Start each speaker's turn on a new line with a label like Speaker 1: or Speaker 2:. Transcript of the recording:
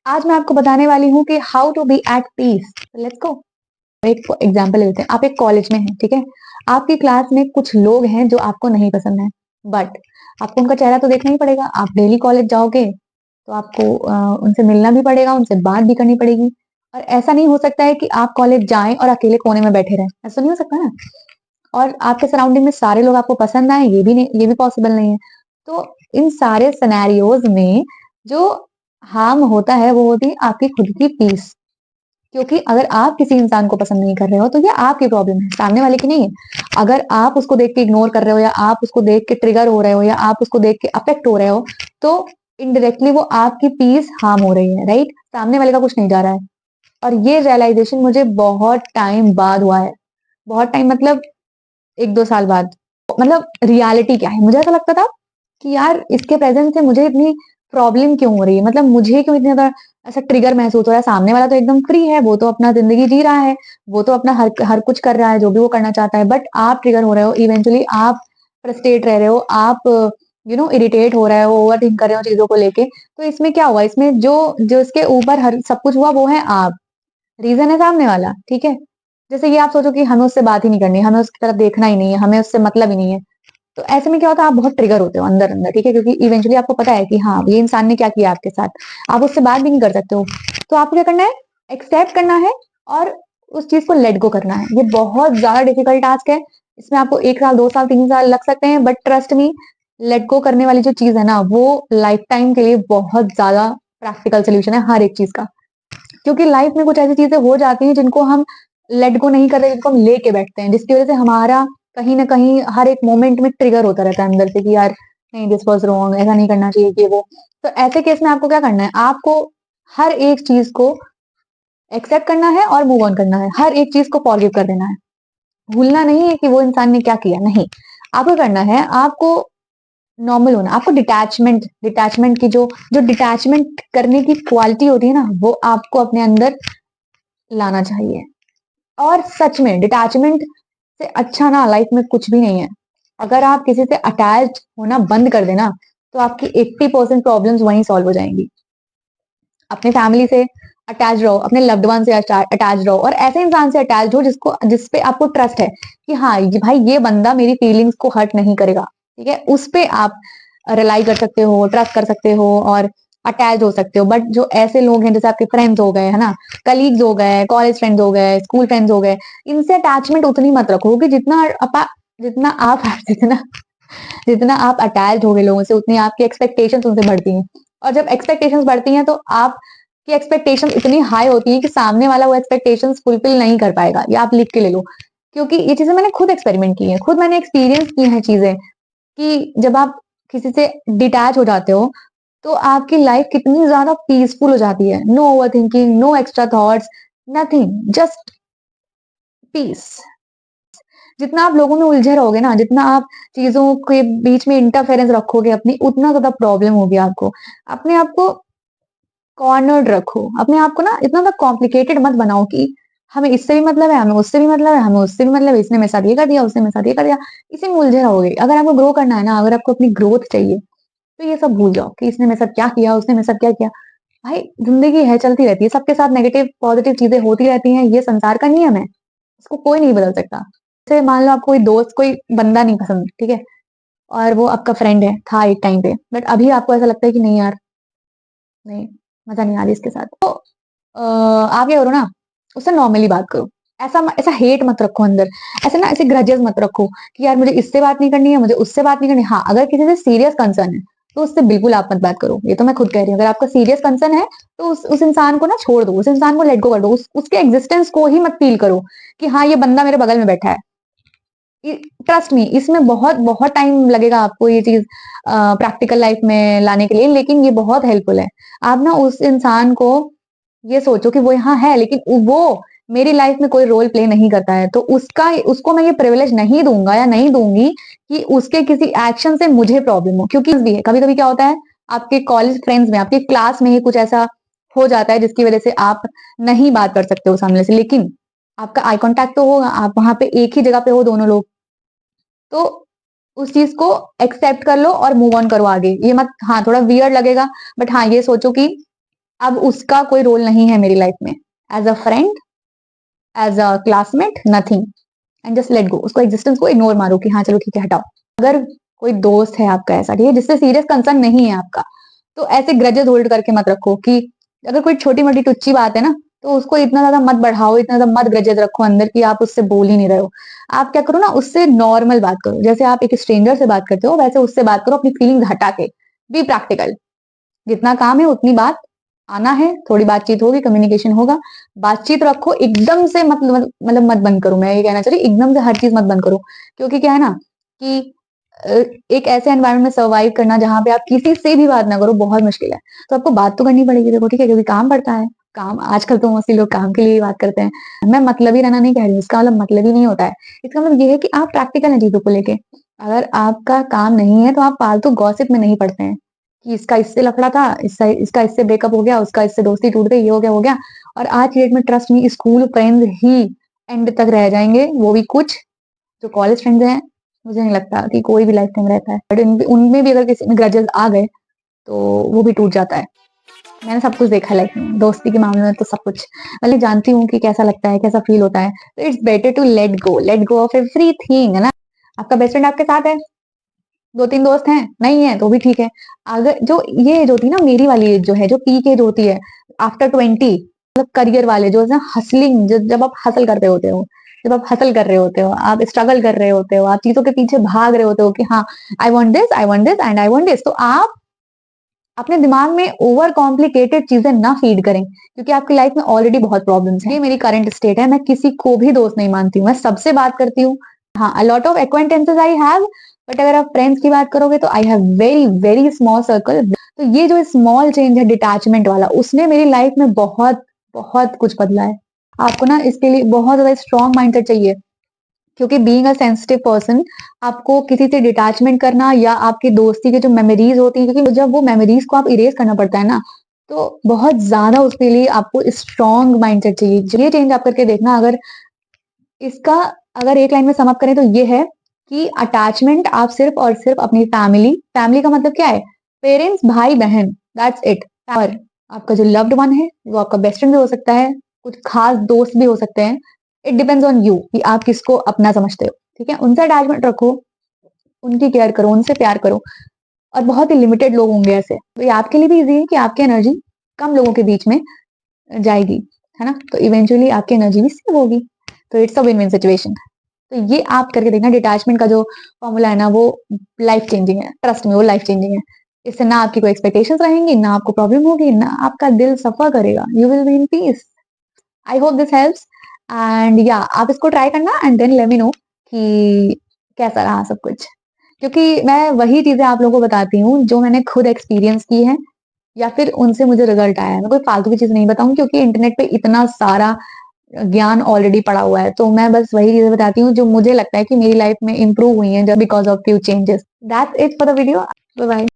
Speaker 1: आज मैं आपको बताने वाली हूँ कि how to be at peace. Let's go. एक एग्जांपल लेते हैं। आप एक कॉलेज में हैं, ठीक है। आपकी क्लास में कुछ लोग हैं जो आपको नहीं पसंद है, बट आपको उनका चेहरा तो देखना ही पड़ेगा। आप डेली कॉलेज जाओगे तो आपको उनसे मिलना भी पड़ेगा, उनसे बात भी करनी पड़ेगी। और ऐसा नहीं हो सकता है कि आप कॉलेज जाएं और अकेले कोने में बैठे रहें, ऐसा नहीं हो सकता ना। और आपके सराउंडिंग में सारे लोग आपको पसंद आए, ये भी नहीं, ये भी पॉसिबल नहीं है। तो इन सारे सिनेरियोज में जो हार्म होता है वो होती है आपकी खुद की पीस। क्योंकि अगर आप किसी इंसान को पसंद नहीं कर रहे हो तो ये आपकी प्रॉब्लम है, सामने वाले की नहीं है। अगर आप उसको देख के इग्नोर कर रहे हो, या आप उसको देख के ट्रिगर हो रहे हो, या आप उसको देख के अफेक्ट हो रहे हो, तो इनडायरेक्टली वो आपकी पीस हार्म हो रही है, राइट। सामने वाले का कुछ नहीं जा रहा है। और ये रियलाइजेशन मुझे बहुत टाइम बाद हुआ है। बहुत टाइम मतलब 1-2 साल बाद। मतलब रियलिटी क्या है, मुझे ऐसा लगता था कि यार इसके प्रेजेंस से मुझे इतनी प्रॉब्लम क्यों हो रही है, मतलब मुझे क्यों इतना ज्यादा ऐसा ट्रिगर महसूस हो रहा है। सामने वाला तो एकदम फ्री है, वो तो अपना जिंदगी जी रहा है, वो तो अपना हर हर कुछ कर रहा है जो भी वो करना चाहता है, बट आप ट्रिगर हो रहे हो। इवेंचुअली आप फ्रस्ट्रेट रह रहे हो, आप इरिटेट हो रहे हो, ओवर थिंक कर रहे हो चीजों को लेके। तो इसमें क्या हुआ, इसमें जो जो इसके ऊपर हर सब कुछ हुआ वो है आप। रीजन है सामने वाला, ठीक है। जैसे ये आप सोचो कि हमें उससे बात ही नहीं करनी, हमें उसकी तरफ देखना ही नहीं है, हमें उससे मतलब ही नहीं है। तो ऐसे में क्या होता है, आप बहुत ट्रिगर होते हो अंदर अंदर, ठीक है। क्योंकि इवेंचुअली आपको पता है कि हाँ ये इंसान ने क्या किया आपके साथ, आप उससे बात भी नहीं कर सकते हो। तो आपको क्या करना है, एक्सेप्ट करना है और उस चीज को लेट गो करना है। ये बहुत ज्यादा डिफिकल्ट टास्क है। इसमें आपको 1 साल, 2 साल, 3 साल लग सकते हैं, but trust me, let go करने वाली जो चीज है ना, वो लाइफ टाइम के लिए बहुत ज्यादा प्रैक्टिकल सोल्यूशन है हर एक चीज का। क्योंकि लाइफ में कुछ ऐसी चीजें हो जाती हैं जिनको हम लेट गो नहीं करते, जिनको हम लेके बैठते हैं, जिसकी वजह से हमारा कहीं ना कहीं हर एक मोमेंट में ट्रिगर होता रहता है अंदर से कि यार नहीं, दिस वॉज रॉन्ग, ऐसा नहीं करना चाहिए कि वो। तो ऐसे केस में आपको क्या करना है, आपको हर एक चीज को एक्सेप्ट करना है और मूव ऑन करना है। हर एक चीज को फॉरगिव कर देना है। भूलना नहीं है कि वो इंसान ने क्या किया, नहीं। आपको करना है, आपको नॉर्मल होना, आपको डिटैचमेंट डिटैचमेंट की जो जो डिटैचमेंट करने की क्वालिटी होती है ना, वो आपको अपने अंदर लाना चाहिए। और सच में डिटैचमेंट से अच्छा ना लाइफ में कुछ भी नहीं है। अगर आप किसी से अटैच होना बंद कर देना, तो आपकी 80% प्रॉब्लम्स वहीं सॉल्व हो जाएंगी। अपने फैमिली से अटैच रहो, अपने लव्ड वन से अटैच रहो, और ऐसे इंसान से अटैच हो जिसपे आपको ट्रस्ट है कि हाँ ये भाई, ये बंदा मेरी फीलिंग्स को हर्ट नहीं करेगा, ठीक है। उस पे आप रिलाई कर सकते हो, ट्रस्ट कर सकते हो और अटैच हो सकते हो। बट जो ऐसे लोग हैं, जैसे आपके फ्रेंड्स हो गए, है ना, कलीग्स हो गए, कॉलेज फ्रेंड्स हो गए, स्कूल फ्रेंड्स हो गए, इनसे अटैचमेंट उतनी मत रखो कि जितना आप जितना जितना आप अटैच हो गए लोगों से, उतनी आपकी एक्सपेक्टेशंस उनसे बढ़ती हैं। और जब एक्सपेक्टेशंस बढ़ती हैं तो आपकी एक्सपेक्टेशंस इतनी हाई होती हैं कि सामने वाला वो एक्सपेक्टेशंस फुलफिल नहीं कर पाएगा। या आप लिख के ले लो, क्योंकि ये चीजें मैंने खुद एक्सपेरिमेंट की है, खुद मैंने एक्सपीरियंस की हैं चीजें, कि जब आप किसी से डिटैच हो जाते हो तो आपकी लाइफ कितनी ज्यादा पीसफुल हो जाती है। No over thinking, no extra thoughts, nothing, just peace. जितना आप लोगों में उलझे रहोगे ना, जितना आप चीजों के बीच में इंटरफेरेंस रखोगे अपनी, उतना ज्यादा प्रॉब्लम होगी आपको। अपने आप को कॉर्नर्ड रखो, अपने आप को ना इतना ज्यादा कॉम्प्लिकेटेड मत बनाओ कि हमें इससे भी मतलब है, हमें उससे भी मतलब है, हमें उससे भी मतलब है, इसने मेरे साथ ये कर दिया, उसने मेरे साथ ये कर दिया। इसी में उलझे रहोगे। अगर आपको ग्रो करना है ना, अगर आपको अपनी ग्रोथ चाहिए, तो ये सब भूल जाओ कि इसने मेरे साथ क्या किया, उसने मेरे साथ क्या किया। भाई जिंदगी है, चलती रहती है, सबके साथ नेगेटिव पॉजिटिव चीजें होती रहती हैं, ये संसार का नियम है, इसको कोई नहीं बदल सकता। जैसे मान लो आपको कोई दोस्त, कोई बंदा नहीं पसंद, ठीक है, और वो आपका फ्रेंड है, था एक टाइम पे, बट अभी आपको ऐसा लगता है कि नहीं यार, नहीं, मजा नहीं आ रही इसके साथ, तो आप क्या करो ना, उससे नॉर्मली बात करो। ऐसा ऐसा हेट मत रखो अंदर, ऐसे ना ऐसे ग्रजेस मत रखो कि यार मुझे इससे बात नहीं करनी है, मुझे उससे बात नहीं करनी। हाँ, अगर किसी से सीरियस कंसर्न है तो उससे बिल्कुल आप मत बात करो, ये तो मैं खुद कह रही हूँ। अगर आपका सीरियस कंसर्न है तो उस इंसान को ना छोड़ दो, उस इंसान को लेट गो कर दो, उसके एग्जिस्टेंस को ही मत फील करो कि हाँ ये बंदा मेरे बगल में बैठा है। ट्रस्ट मी, इसमें बहुत बहुत टाइम लगेगा आपको ये चीज प्रैक्टिकल लाइफ में लाने के लिए, लेकिन ये बहुत हेल्पफुल है। आप ना उस इंसान को ये सोचो कि वो यहाँ है, लेकिन वो मेरी लाइफ में कोई रोल प्ले नहीं करता है, तो उसको मैं ये प्रिविलेज नहीं दूंगा या नहीं दूंगी कि उसके किसी एक्शन से मुझे प्रॉब्लम हो। क्योंकि भी है, कभी कभी क्या होता है, आपके कॉलेज फ्रेंड्स में, आपके क्लास में ही कुछ ऐसा हो जाता है जिसकी वजह से आप नहीं बात कर सकते हो सामने से, लेकिन आपका आई कांटेक्ट तो होगा, आप वहां पे एक ही जगह पे हो दोनों लोग, तो उस चीज को एक्सेप्ट कर लो और मूव ऑन करो आगे। ये मत, हाँ थोड़ा वियर्ड लगेगा, बट हाँ ये सोचो कि अब उसका कोई रोल नहीं है मेरी लाइफ में, as a friend, as a classmate, nothing, and just let go. उसको एग्जिस्टेंस को इग्नोर मारो कि हाँ चलो ठीक है हटाओ। अगर कोई दोस्त है आपका ऐसा, ठीक है, जिससे सीरियस कंसर्न नहीं है आपका, तो ऐसे ग्रजेस होल्ड करके मत रखो कि अगर कोई छोटी मोटी टुच्ची बात है ना, तो उसको इतना ज्यादा मत बढ़ाओ, इतना ज्यादा मत ग्रजेस रखो अंदर कि आप उससे बोल ही नहीं रहे हो। आप क्या करो ना, उससे नॉर्मल बात करो, जैसे आप एक स्ट्रेंजर से बात करते हो वैसे उससे बात करो, अपनी फीलिंग्स हटा के। बी प्रैक्टिकल, जितना काम है उतनी बात आना है, थोड़ी बातचीत होगी, कम्युनिकेशन होगा, बातचीत रखो। एकदम से मतलब मत बंद करो, मैं ये कहना चाह रही एकदम से हर चीज मत बंद करो। क्योंकि क्या है ना कि एक ऐसे एनवायरनमेंट में सर्वाइव करना जहां पे आप किसी से भी बात ना करो बहुत मुश्किल है। तो आपको बात तो करनी पड़ेगी, देखो ठीक है, क्योंकि काम पड़ता है। काम आजकल तो मोस्टली लोग काम के लिए ही बात करते हैं। मैं मतलब ही रहना नहीं कह रही हूँ, इसका मतलब मतलब ही नहीं होता है। इसका मतलब ये है कि आप प्रैक्टिकल है चीजों को लेके। अगर आपका काम नहीं है तो आप फालतू गॉसिप में नहीं पड़ते हैं कि इसका इससे लफड़ा था, इसका इससे ब्रेकअप हो गया, उसका इससे दोस्ती टूट गई, ये हो गया वो गया। और आज की डेट में trust me, school friends he and तक रह जाएंगे, वो भी कुछ। जो कॉलेज फ्रेंड्स हैं, मुझे नहीं लगता कि कोई भी लाइफ टाइम रहता है, बट उनमें भी अगर किसी में ग्रजेस आ गए तो वो भी टूट जाता है। मैंने सब कुछ देखा लाइफ में, दोस्ती के मामले में तो सब कुछ मतलब जानती हूँ कि कैसा लगता है, कैसा फील होता है। तो it's better to let go of everything, है ना। आपका बेस्ट फ्रेंड आपके साथ है, दो तीन दोस्त हैं, नहीं है तो भी ठीक है। अगर जो ये एज होती है ना, मेरी वाली एज जो है, जो पीक एज होती है आफ्टर 20, मतलब करियर वाले जो है हसलिंग, जब आप हसल कर रहे होते हो, जब आप हसल कर रहे होते हो, आप स्ट्रगल कर रहे होते हो, आप चीजों के पीछे भाग रहे होते हो कि हाँ I want this, I want this and I want this, तो आप अपने दिमाग में ओवर कॉम्प्लिकेटेड चीजें ना फीड करें, क्योंकि आपकी लाइफ में ऑलरेडी बहुत प्रॉब्लम्स हैं। ये मेरी करंट स्टेट है, मैं किसी को भी दोस्त नहीं मानती हूँ, मैं सबसे बात करती हूँ। हाँ, a lot of acquaintances I have, but अगर आप फ्रेंड्स की बात करोगे तो I have very very small circle. तो ये जो स्मॉल चेंज है डिटैचमेंट वाला, उसने मेरी लाइफ में बहुत बहुत कुछ बदला है। आपको ना इसके लिए बहुत ज्यादा स्ट्रॉन्ग माइंडसेट चाहिए, क्योंकि बीइंग अ सेंसिटिव पर्सन, आपको किसी से डिटैचमेंट करना या आपकी दोस्ती की जो मेमोरीज होती है, क्योंकि जब वो मेमोरीज को आप इरेज करना पड़ता है ना, तो बहुत ज्यादा उसके लिए आपको स्ट्रॉन्ग माइंडसेट चाहिए। ये चेंज आप करके देखना। अगर इसका अगर एक लाइन में समअप करें तो ये है कि अटैचमेंट आप सिर्फ और सिर्फ अपनी फैमिली, फैमिली का मतलब क्या है, पेरेंट्स, भाई बहन, दैट्स इट। और आपका जो लव्ड वन है वो आपका बेस्ट फ्रेंड भी हो सकता है, कुछ खास दोस्त भी हो सकते हैं। इट डिपेंड्स ऑन यू कि आप किसको अपना समझते हो, ठीक है। उनसे अटैचमेंट रखो, उनकी केयर करो, उनसे प्यार करो। और बहुत ही लिमिटेड लोग होंगे ऐसे, तो ये आपके लिए भी इजी है कि आपकी एनर्जी कम लोगों के बीच में जाएगी, है ना, तो इवेंचुअली आपकी एनर्जी भी सेव होगी। तो it's a win win situation. तो ये आप करके देखना। डिटैचमेंट का जो फॉर्मूला है ना, वो लाइफ चेंजिंग है, ट्रस्ट में वो लाइफ चेंजिंग है। इससे ना आपकी कोई एक्सपेक्टेशंस रहेंगी, ना आपको प्रॉब्लम होगी, ना आपका दिल सफर करेगा, you will be in peace. I hope this helps, and या आप इसको ट्राई करना and then let me know कि कैसा रहा सब कुछ। क्योंकि मैं वही चीजें आप लोगों को बताती हूँ जो मैंने खुद एक्सपीरियंस की है, या फिर उनसे मुझे रिजल्ट आया है। मैं कोई फालतू की चीज नहीं बताऊंगी, क्योंकि इंटरनेट पे इतना सारा ज्ञान ऑलरेडी पड़ा हुआ है। तो मैं बस वही चीजें बताती हूँ जो मुझे लगता है कि मेरी लाइफ में इंप्रूव हुई है because of few changes. That's it for the video. Bye bye.